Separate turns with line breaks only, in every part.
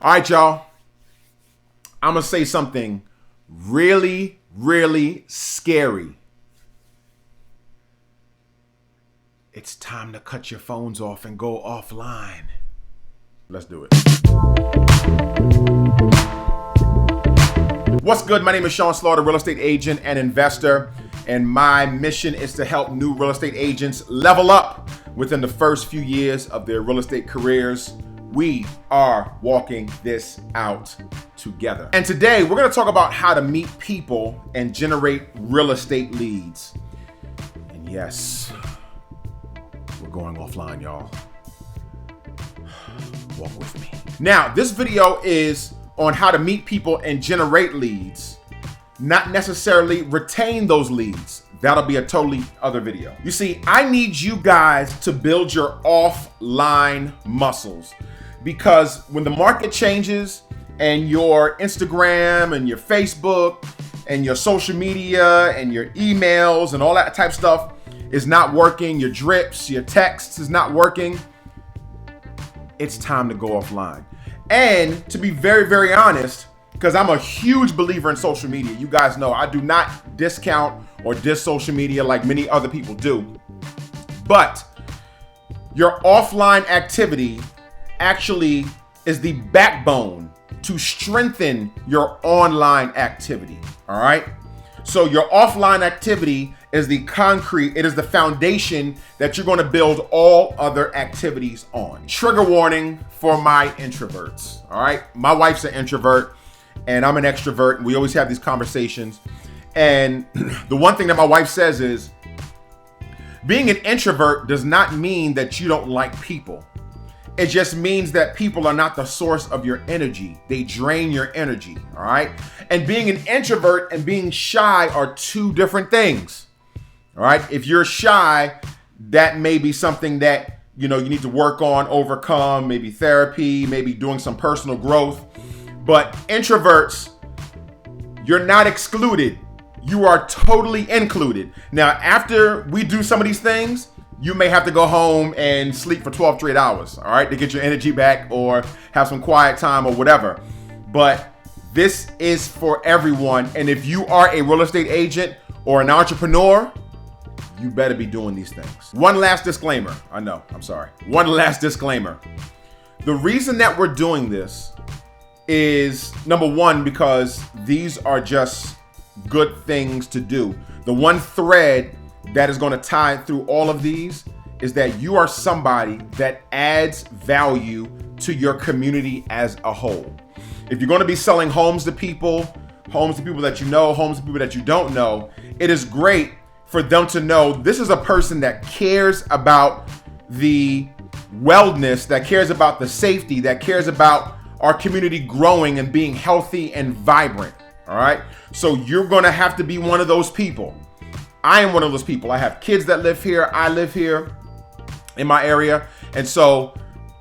All right, y'all. I'm going to say something really, really scary. It's time to cut your phones off and go offline. Let's do it. What's good? My name is Sean Slaughter, real estate agent and investor. And my mission is to help new real estate agents level up within the first few years of their real estate careers. We are walking this out together. And today we're going to talk about how to meet people and generate real estate leads. And yes, we're going offline, y'all. Walk with me. Now, this video is on how to meet people and generate leads, not necessarily retain those leads. That'll be a totally other video. You see, I need you guys to build your offline muscles, because when the market changes and your Instagram and your Facebook and your social media and your emails and all that type of stuff is not working, your drips, your texts is not working, it's time to go offline. And to be very, very honest, because I'm a huge believer in social media. You guys know I do not discount or diss social media like many other people do. But your offline activity actually is the backbone to strengthen your online activity. All right. So your offline activity is the concrete, it is the foundation that you're going to build all other activities on. Trigger warning for my introverts. All right. My wife's an introvert and I'm an extrovert. We always have these conversations. And the one thing that my wife says is, being an introvert does not mean that you don't like people. It just means that people are not the source of your energy. They drain your energy, all right? And being an introvert and being shy are two different things, all right? If you're shy, that may be something that, you need to work on, overcome, maybe therapy, maybe doing some personal growth. But introverts, you're not excluded. You are totally included. Now, after we do some of these things, you may have to go home and sleep for 12 straight hours, all right, to get your energy back or have some quiet time or whatever. But this is for everyone. And if you are a real estate agent or an entrepreneur, you better be doing these things. One last disclaimer. One last disclaimer. The reason that we're doing this is, number one, because these are just good things to do. The one thread that is going to tie through all of these is that you are somebody that adds value to your community as a whole. If you're going to be selling homes to people that you know, homes to people that you don't know, it is great for them to know this is a person that cares about the wellness, that cares about the safety, that cares about our community growing and being healthy and vibrant. All right. So you're going to have to be one of those people. I am one of those people. I have kids that live here. I live here in my area. And so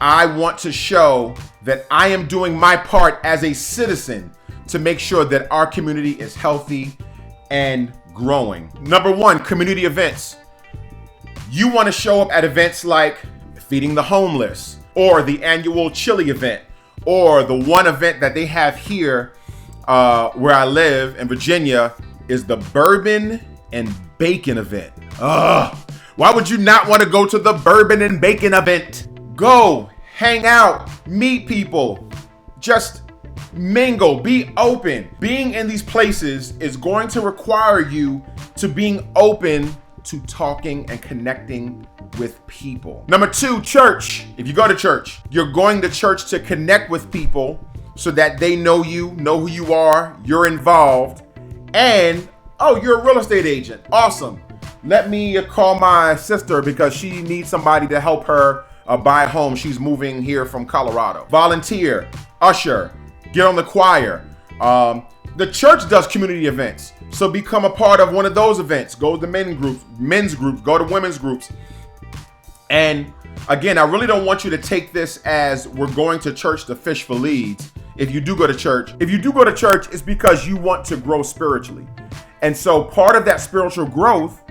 I want to show that I am doing my part as a citizen to make sure that our community is healthy and growing. Number one, community events. You want to show up at events like Feeding the Homeless or the annual chili event or the one event that they have here where I live in Virginia is the Bourbon and Bacon event. Why would you not want to go to the Bourbon and Bacon event? Go, hang out, meet people, just mingle, be open. Being in these places is going to require you to being open to talking and connecting with people. Number two, church. If you go to church, you're going to church to connect with people so that they know you, know who you are, you're involved, and you're a real estate agent. Awesome. Let me call my sister because she needs somebody to help her buy a home. She's moving here from Colorado. Volunteer, usher, get on the choir. The church does community events. So become a part of one of those events. Go to the men's groups, go to women's groups. And again, I really don't want you to take this as we're going to church to fish for leads. If you do go to church, it's because you want to grow spiritually. And so part of that spiritual growth,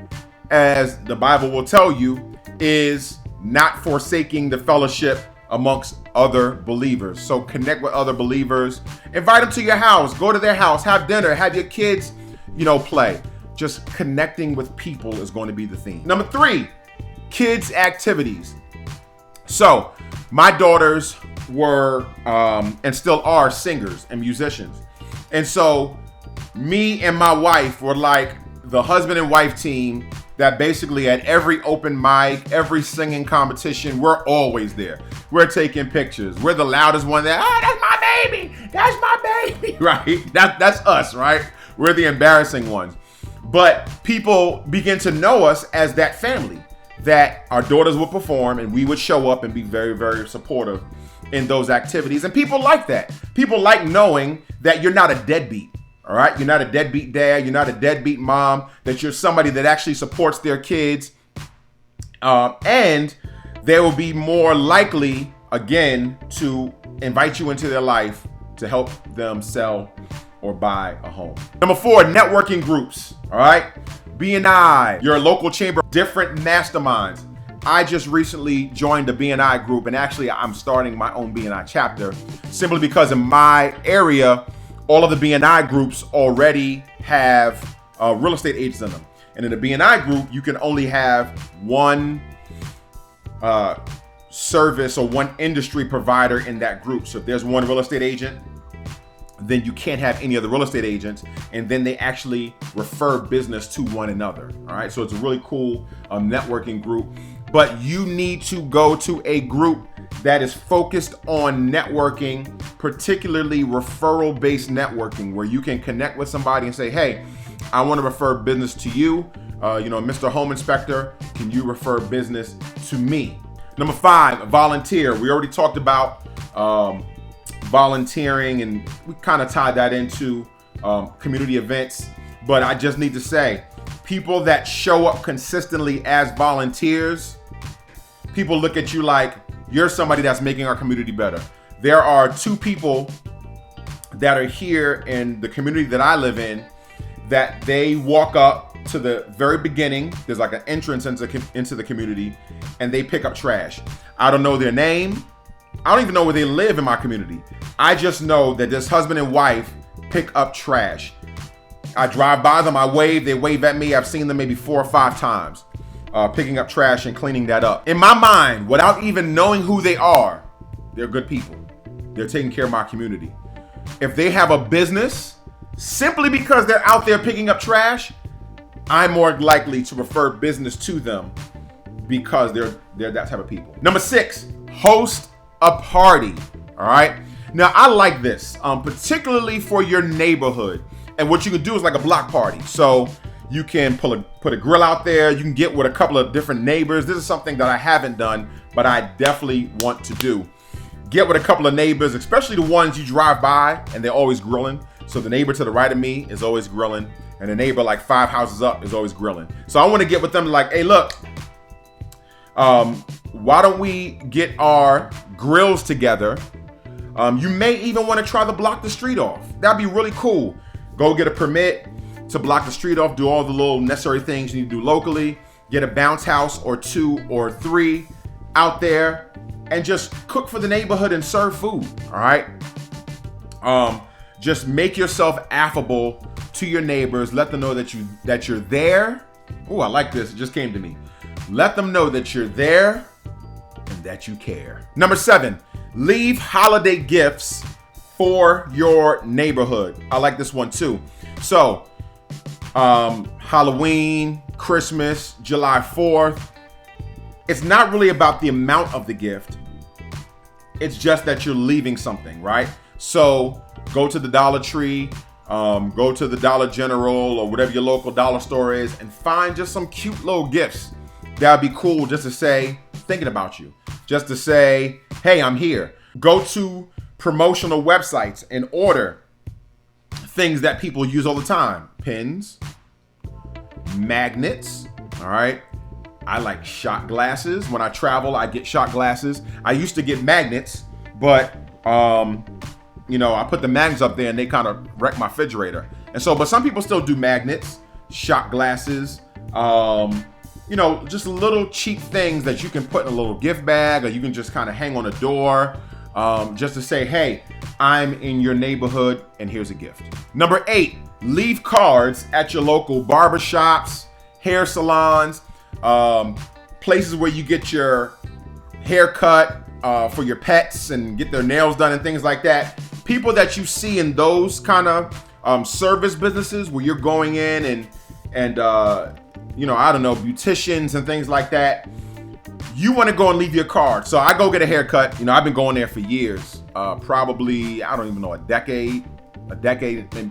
as the Bible will tell you, is not forsaking the fellowship amongst other believers. So connect with other believers, invite them to your house, go to their house, have dinner, have your kids, play. Just connecting with people is going to be the theme. Number 3, kids activities. So my daughters were and still are singers and musicians. And so me and my wife were like the husband and wife team that basically at every open mic, every singing competition, we're always there. We're taking pictures. We're the loudest one there. Oh, that's my baby. That's my baby. Right? That's us, right? We're the embarrassing ones. But people begin to know us as that family, that our daughters would perform and we would show up and be very, very supportive in those activities. And people like that. People like knowing that you're not a deadbeat. All right. You're not a deadbeat dad. You're not a deadbeat mom, that you're somebody that actually supports their kids. And they will be more likely, again, to invite you into their life to help them sell or buy a home. Number 4, networking groups. All right. B&I, your local chamber, different masterminds. I just recently joined the B&I group, and actually I'm starting my own B&I chapter simply because in my area, all of the B&I groups already have real estate agents in them. And in the B&I group, you can only have one service or one industry provider in that group. So if there's one real estate agent, then you can't have any other real estate agents. And then they actually refer business to one another. All right. So it's a really cool networking group. But you need to go to a group that is focused on networking, particularly referral-based networking, where you can connect with somebody and say, hey, I want to refer business to you. Mr. Home Inspector, can you refer business to me? Number 5, volunteer. We already talked about volunteering, and we kind of tied that into community events. But I just need to say, people that show up consistently as volunteers, people look at you like you're somebody that's making our community better. There are 2 people that are here in the community that I live in that they walk up to the very beginning. There's like an entrance into the community, and they pick up trash. I don't know their name. I don't even know where they live in my community. I just know that this husband and wife pick up trash. I drive by them, I wave, they wave at me. I've seen them maybe 4 or 5 times picking up trash and cleaning that up. In my mind, without even knowing who they are, they're good people. They're taking care of my community. If they have a business, simply because they're out there picking up trash, I'm more likely to refer business to them because they're that type of people. Number 6, host a party. All right. Now, I like this, particularly for your neighborhood. And what you can do is like a block party. So you can put a grill out there. You can get with a couple of different neighbors. This is something that I haven't done, but I definitely want to do. Get with a couple of neighbors, especially the ones you drive by and they're always grilling. So the neighbor to the right of me is always grilling, and the neighbor like 5 houses up is always grilling. So I want to get with them like, hey, look, why don't we get our grills together? You may even want to try to block the street off. That'd be really cool. Go get a permit to block the street off, do all the little necessary things you need to do locally, get a bounce house or 2 or 3 out there, and just cook for the neighborhood and serve food, all right? Just make yourself affable to your neighbors. Let them know that you're there. Oh, I like this. It just came to me. Let them know that you're there and that you care. Number 7, leave holiday gifts for your neighborhood. I like this one too. So, Halloween, Christmas, July 4th. It's not really about the amount of the gift. It's just that you're leaving something, right? So go to the Dollar Tree, go to the Dollar General or whatever your local dollar store is, and find just some cute little gifts. That'd be cool just to say, thinking about you. Just to say, hey, I'm here. Go to promotional websites and order things that people use all the time. Pens, magnets, all right? I like shot glasses. When I travel, I get shot glasses. I used to get magnets, but I put the magnets up there and they kind of wreck my refrigerator. And so, but some people still do magnets, shot glasses, just little cheap things that you can put in a little gift bag, or you can just kind of hang on a door, just to say, hey, I'm in your neighborhood and here's a gift. Number 8, leave cards at your local barbershops, hair salons, places where you get your hair cut for your pets and get their nails done and things like that. People that you see in those kind of service businesses where you're going in and I don't know, beauticians and things like that, you want to go and leave your card. So I go get a haircut. I've been going there for years, probably, I don't even know, a decade,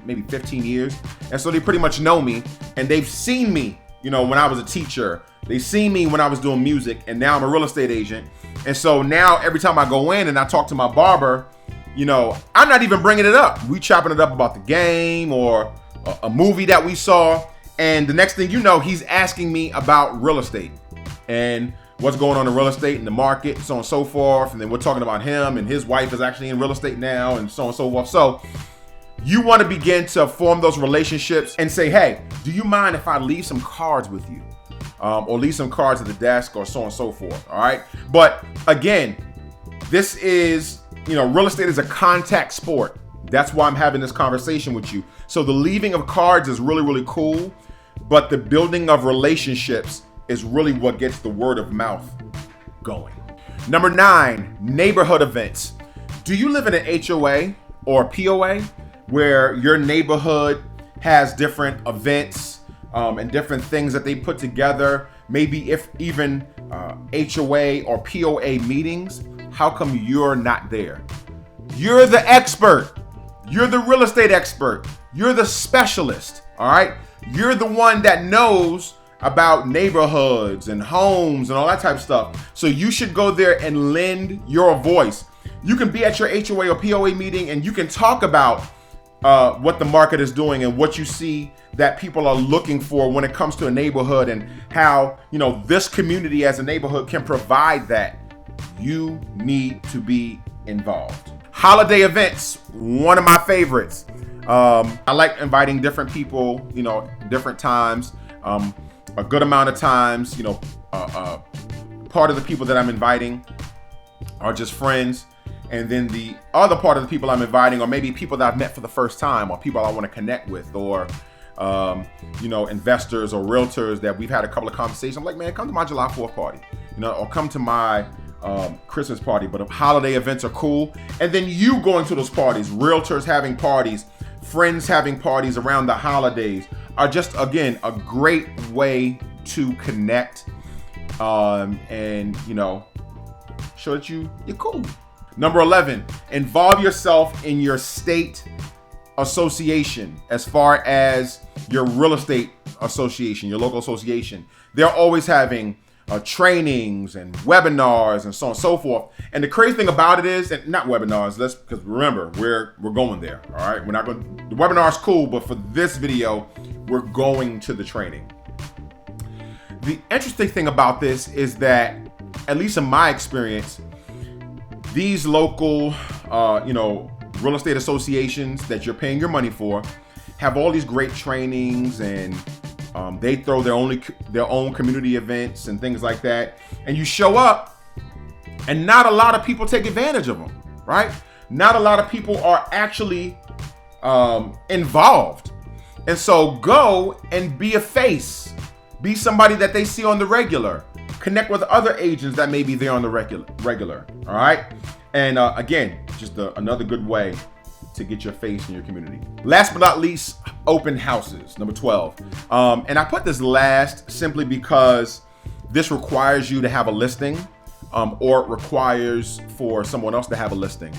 maybe 15 years. And so they pretty much know me, and they've seen me, when I was a teacher. They seen me when I was doing music, and now I'm a real estate agent. And so now every time I go in and I talk to my barber, I'm not even bringing it up. We chopping it up about the game or a movie that we saw. And the next thing you know, he's asking me about real estate and what's going on in real estate in the market, so on and so forth. And then we're talking about him, and his wife is actually in real estate now, and so on and so forth. So you want to begin to form those relationships and say, hey, do you mind if I leave some cards with you? Or leave some cards at the desk, or so on and so forth. All right. But again, this is, real estate is a contact sport. That's why I'm having this conversation with you. So the leaving of cards is really, really cool. But the building of relationships is really what gets the word of mouth going. Number 9, neighborhood events. Do you live in an HOA or a POA where your neighborhood has different events and different things that they put together? Maybe if even HOA or POA meetings. How come you're not there? You're the expert. You're the real estate expert. You're the specialist. All right. You're the one that knows about neighborhoods and homes and all that type of stuff. So you should go there and lend your voice. You can be at your HOA or POA meeting and you can talk about what the market is doing and what you see that people are looking for when it comes to a neighborhood, and how, this community as a neighborhood can provide that. You need to be involved. Holiday events, one of my favorites. I like inviting different people, different times, a good amount of times. Part of the people that I'm inviting are just friends. And then the other part of the people I'm inviting are maybe people that I've met for the first time, or people I want to connect with, or, investors or realtors that we've had a couple of conversations. I'm like, man, come to my July 4th party, or come to my Christmas party. But holiday events are cool. And then you going to those parties, realtors having parties, friends having parties around the holidays are just, again, a great way to connect and, show that you're cool. Number 11, involve yourself in your state association as far as your real estate association, your local association. They're always having trainings and webinars and so on and so forth. And the crazy thing about it is, and not webinars, because remember, we're going there. All right. We're not going, the webinar is cool, but for this video, we're going to the training. The interesting thing about this is that, at least in my experience, these local, real estate associations that you're paying your money for have all these great trainings, and they throw their own community events and things like that. And you show up, and not a lot of people take advantage of them, right? Not a lot of people are actually involved. And so go and be a face. Be somebody that they see on the regular. Connect with other agents that may be there on the regular. All right. And again, just another good way to get your face in your community. Last but not least, open houses, number 12. And I put this last simply because this requires you to have a listing, or it requires for someone else to have a listing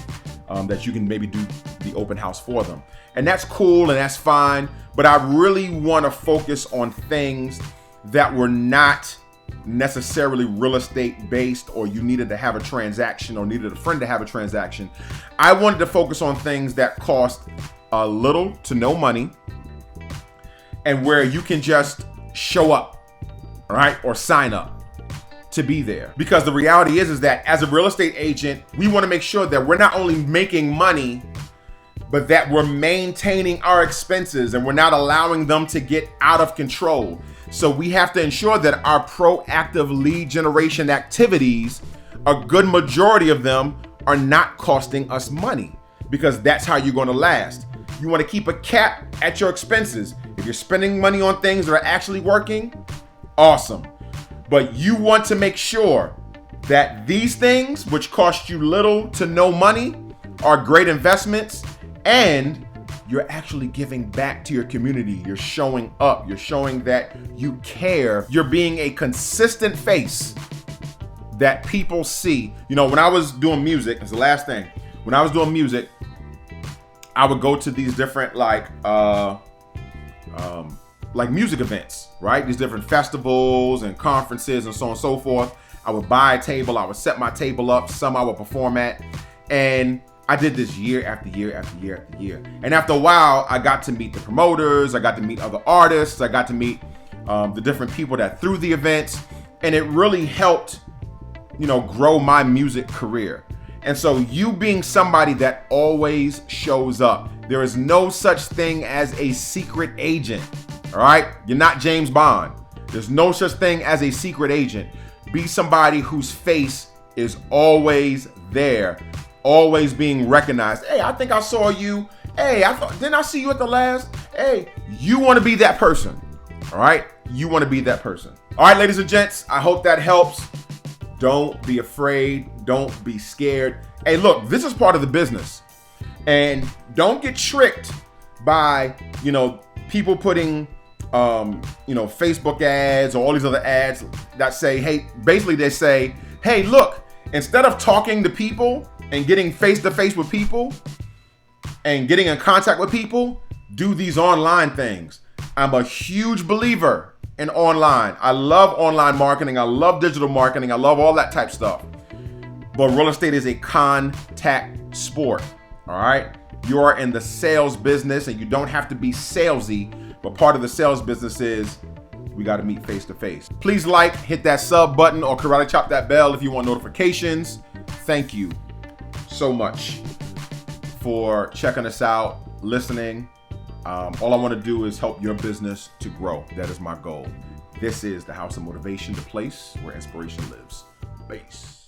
that you can maybe do the open house for them. And that's cool and that's fine. But I really want to focus on things that were not necessarily real estate based, or you needed to have a transaction or needed a friend to have a transaction. I wanted to focus on things that cost a little to no money, and where you can just show up, all right, or sign up to be there. Because the reality is that as a real estate agent, we want to make sure that we're not only making money, but that we're maintaining our expenses and we're not allowing them to get out of control. So we have to ensure that our proactive lead generation activities, a good majority of them, are not costing us money, because that's how you're going to last. You want to keep a cap at your expenses. If you're spending money on things that are actually working, awesome. But you want to make sure that these things, which cost you little to no money, are great investments, and you're actually giving back to your community. You're showing up. You're showing that you care. You're being a consistent face that people see. You know, when I was doing music, that's the last thing. When I was doing music, I would go to these different like music events, right? These different festivals and conferences and so on and so forth. I would buy a table. I would set my table up. Some I would perform at. And I did this year after year after year after year. And after a while, I got to meet the promoters. I got to meet other artists. I got to meet the different people that threw the events. And it really helped, grow my music career. And so you being somebody that always shows up, there is no such thing as a secret agent, all right? You're not James Bond. There's no such thing as a secret agent. Be somebody whose face is always there, always being recognized. Hey, I think I saw you. Hey, didn't I see you at the last? Hey, you want to be that person, all right? You want to be that person. All right, ladies and gents, I hope that helps. Don't be afraid. Don't be scared. Hey, look, this is part of the business. And don't get tricked by, people putting, Facebook ads or all these other ads that say, hey, basically they say, hey, look, instead of talking to people and getting face to face with people and getting in contact with people, do these online things. I'm a huge believer in online. I love online marketing. I love digital marketing. I love all that type stuff. But real estate is a contact sport. All right. You are in the sales business and you don't have to be salesy, but part of the sales business is we got to meet face to face. Please hit that sub button or karate chop that bell if you want notifications. Thank you so much for checking us out, listening. All I want to do is help your business to grow. That is my goal. This is the House of Motivation, the place where inspiration lives. Peace.